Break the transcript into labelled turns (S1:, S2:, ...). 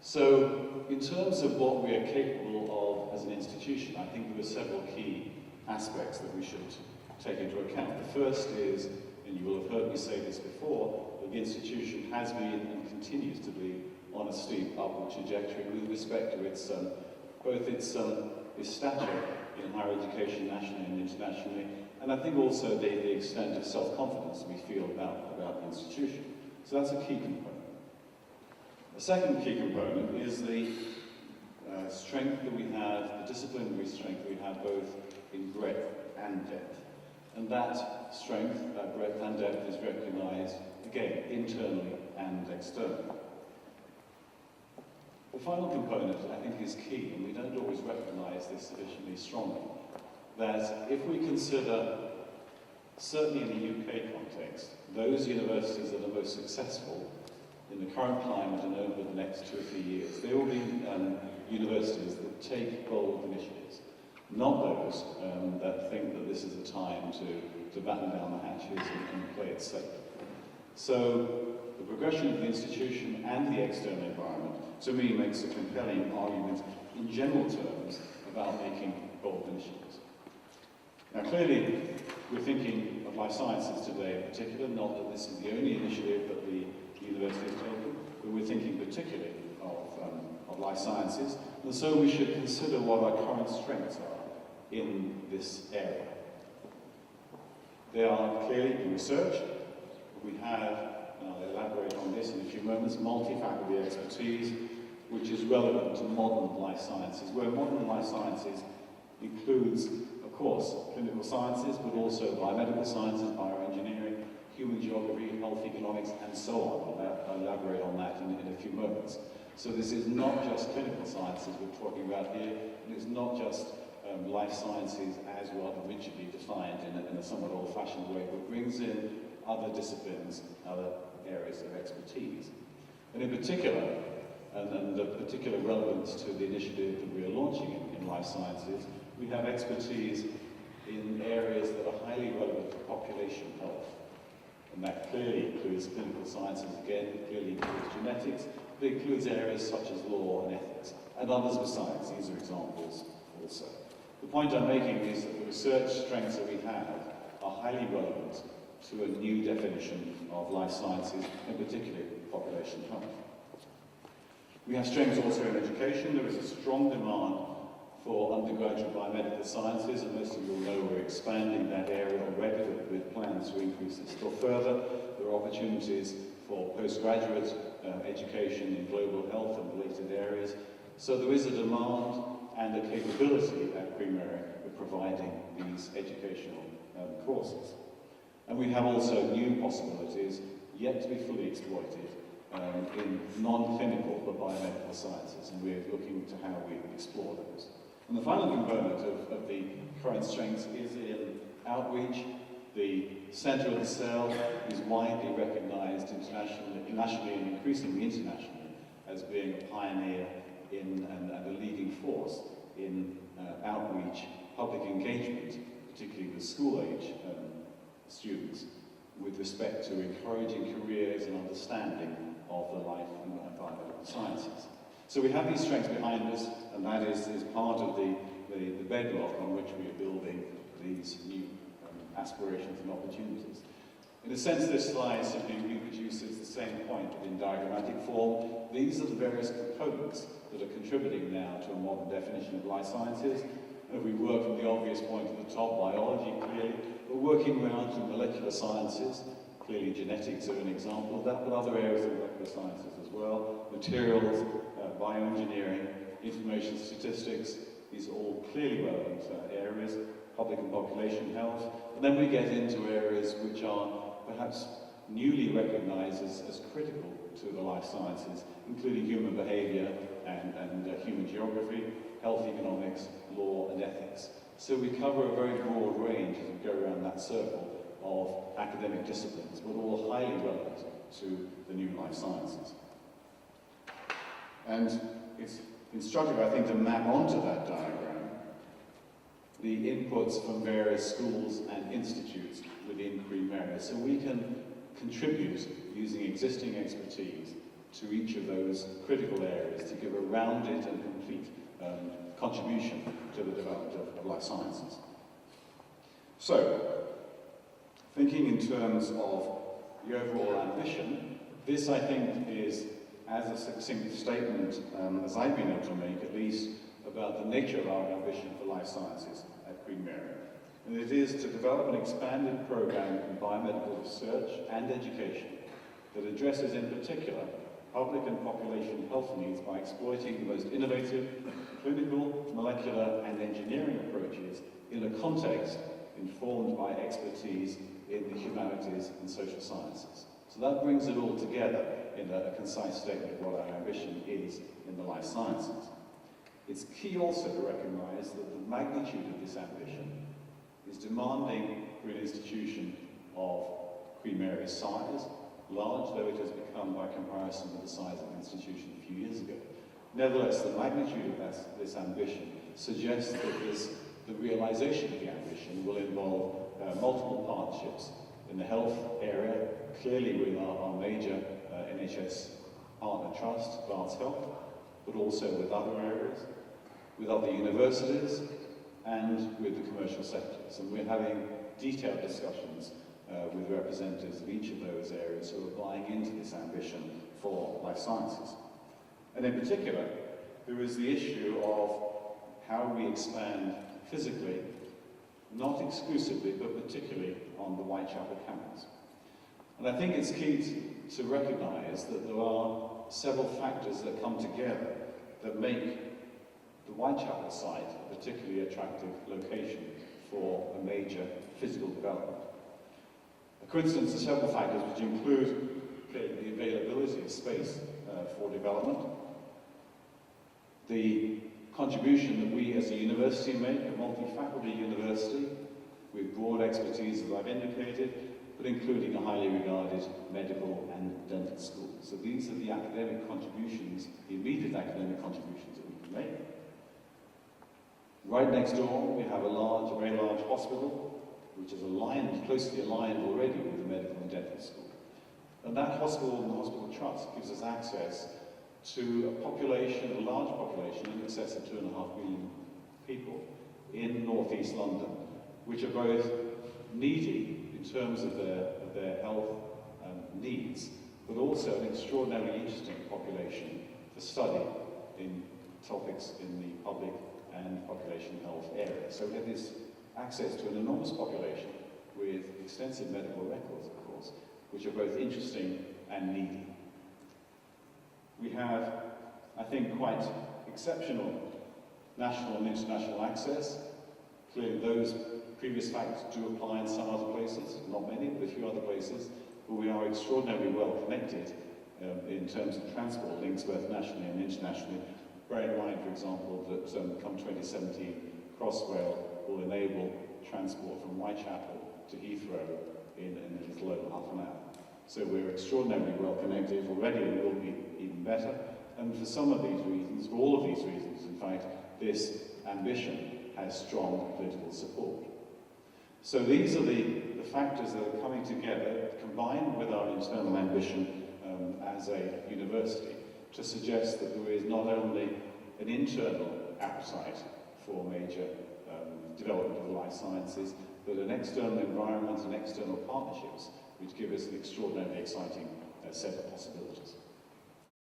S1: So, in terms of what we are capable of as an institution, I think there are several key aspects that we should take into account. The first is, and you will have heard me say this before, that the institution has been and continues to be on a steep upward trajectory with respect to its both its stature in higher education nationally and internationally, and I think also the extent of self-confidence we feel about the institution. So that's a key component. The second key component is the strength that we have, the disciplinary strength that we have both in breadth and depth. And that strength, that breadth and depth is recognised, again, internally and externally. The final component, I think, is key, and we don't always recognise this sufficiently strongly, that if we consider, certainly in the UK context, those universities that are most successful in the current climate and over the next 2 or 3 years, they will be universities that take bold initiatives, not those that think that this is a time to batten down the hatches and play it safe. So the progression of the institution and the external environment, to me, makes a compelling argument in general terms about making bold initiatives. Now clearly, we're thinking of life sciences today in particular, not that this is the only initiative that the university has taken, but we're thinking particularly of life sciences, and so we should consider what our current strengths are in this area. They are clearly in research. We have, and I'll elaborate on this in a few moments, multi-faculty expertise, which is relevant to modern life sciences, where modern life sciences includes, of course, clinical sciences, but also biomedical sciences, bioengineering, human geography, health economics, and so on. I'll elaborate on that in a few moments. So this is not just clinical sciences we're talking about here, and it's not just life sciences as rather rigidly defined in a somewhat old-fashioned way, but brings in other disciplines, other areas of expertise. And in particular, and the particular relevance to the initiative that we are launching in life sciences, we have expertise in areas that are highly relevant to population health. And that clearly includes clinical sciences again, it clearly includes genetics, but it includes areas such as law and ethics, and others besides. These are examples also. The point I'm making is that the research strengths that we have are highly relevant to a new definition of life sciences, and particularly population health. We have strengths also in education. There is a strong demand for undergraduate biomedical sciences, and most of you will know we're expanding that area already with plans to increase it still further. There are opportunities for postgraduate education in global health and related areas. So there is a demand and a capability at Primary of providing these educational courses. And we have also new possibilities yet to be fully exploited in non-clinical but biomedical sciences, and we're looking to how we explore those. And the final component of the current strengths is in outreach. The centre of the cell is widely recognised internationally, nationally and increasingly internationally, as being a pioneer in and a leading force in outreach, public engagement, particularly with school-age students, with respect to encouraging careers and understanding of the life and biomedical sciences. So we have these strengths behind us, and that is part of the bedrock on which we are building these new aspirations and opportunities. In a sense, this slide simply reproduces the same point in diagrammatic form. These are the various components that are contributing now to a modern definition of life sciences. And if we work from the obvious point at the top, biology clearly, we're working around to molecular sciences. Clearly genetics are an example of that, but other areas of molecular sciences as well. Materials, bioengineering, information statistics, these are all clearly relevant areas. Public and population health. And then we get into areas which are perhaps newly recognized as critical to the life sciences, including human behavior and human geography, health economics, law and ethics. So we cover a very broad range as we go around that circle of academic disciplines, but all highly relevant to the new life sciences. And it's instructive, I think, to map onto that diagram the inputs from various schools and institutes within Primary, so we can contribute using existing expertise to each of those critical areas to give a rounded and complete contribution to the development of life sciences. So, thinking in terms of the overall ambition, this I think is as a succinct statement as I've been able to make, at least, about the nature of our ambition for life sciences at Queen Mary. And it is to develop an expanded program in biomedical research and education that addresses in particular public and population health needs by exploiting the most innovative clinical, molecular and engineering approaches in a context informed by expertise in the humanities and social sciences. So that brings it all together in a concise statement of what our ambition is in the life sciences. It's key also to recognise that the magnitude of this ambition is demanding for an institution of Queen Mary's size, large though it has become by comparison with the size of the institution a few years ago. Nevertheless, the magnitude of this ambition suggests that the realisation of the ambition will involve multiple partnerships in the health area, clearly with our major NHS partner trust, Barts Health, but also with other areas, with other universities, and with the commercial sectors. And we're having detailed discussions with representatives of each of those areas who are buying into this ambition for life sciences. And in particular, there is the issue of how we expand physically, not exclusively, but particularly on the Whitechapel campus. And I think it's key to recognise that there are several factors that come together that make the Whitechapel site a particularly attractive location for a major physical development. For instance, there are several factors which include the availability of space for development, the contribution that we as a university make, a multi-faculty university with broad expertise, as I've indicated, but including a highly regarded medical and dental school. So these are the academic contributions, the immediate academic contributions that we can make. Right next door, we have a very large hospital, which is closely aligned already with the medical and dental school. And that hospital and the hospital trust gives us access to a large population in excess of 2.5 million people in northeast London, which are both needy in terms of their health needs, but also an extraordinarily interesting population for study in topics in the public and population health area. So we have this access to an enormous population with extensive medical records, of course, which are both interesting and needy. We have, I think, quite exceptional national and international access. Clearly those previous factors do apply in some other places, not many, but a few other places, but we are extraordinarily well connected in terms of transport links, both nationally and internationally. Bear in mind, for example, that come 2017, Crossrail will enable transport from Whitechapel to Heathrow in a little over half an hour. So we're extraordinarily well connected already, and will be even better. And for some of these reasons, for all of these reasons, in fact, this ambition has strong political support. So these are the factors that are coming together, combined with our internal ambition as a university, to suggest that there is not only an internal appetite for major development of the life sciences, but an external environment and external partnerships which give us an extraordinarily exciting set of possibilities.